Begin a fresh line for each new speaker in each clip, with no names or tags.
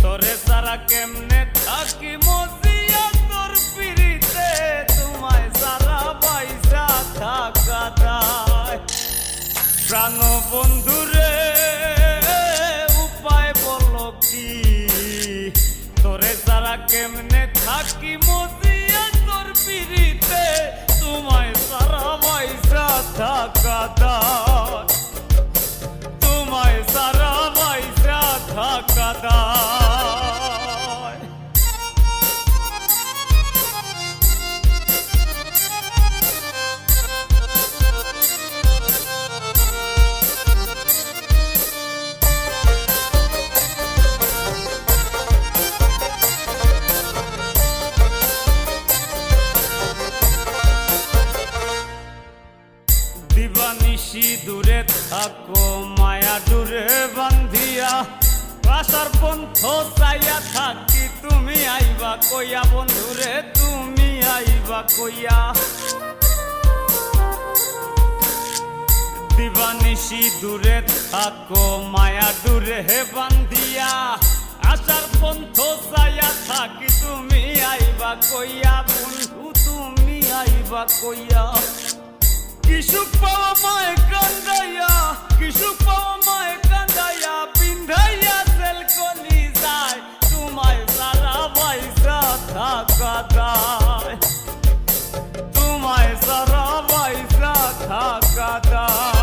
তোরে সারা কেমনে থাকি মজিয়া তোর পিরিতে তোমায় সারা পয়সা থাকা দায় প্রাণ বন্ধুরে উপায় বলো কি তোরে সারা কেমনে থাকি মজিয়া তোর পিরিতে তোমায় সারা পয়সা থাকা দায় তোমায় সারা পয়সা থাকা দায় দিবানিশি দূরে থাকো মায়া দূরে বান্ধিয়া আশার পন্থ চাইয়া থাকি তুমি আইবা কইয়া বন্ধুরে তুমি আইবা কইয়া দিবানিশি দূরে থাকো মায়া দূরে বান্ধিয়া আশার পন্থ চাইয়া থাকি তুমি আইবা কইয়া বন্ধু তুমি আইবা কইয়া কিছু পাওয়া মায় কান্দাইয়া কিছু পাওয়া মায় কান্দাইয়া পিন্ধাইয়া সেল কলি যায় তোমায় সারা পয়সা থাকা দায় তোমায় সারা পয়সা থাকা দায়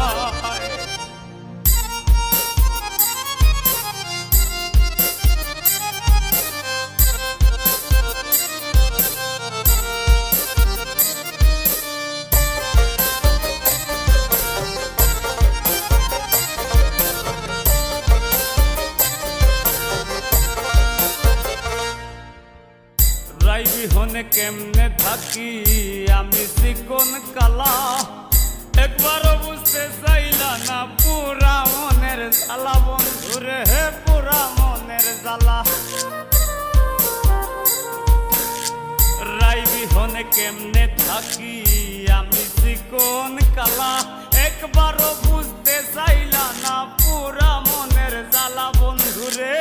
বিহনে কেমনে থাকি আমি চিকন কালা একবারও বুঝতে চাইলা না পুরা মনের জ্বালা বন্ধুরে হে পুরা মনের জ্বালা রাই বিহনে কেমনে থাকি আমি চিকন কালা একবারও বুঝতে চাইলা না পুরা মনের জ্বালা বন্ধুরে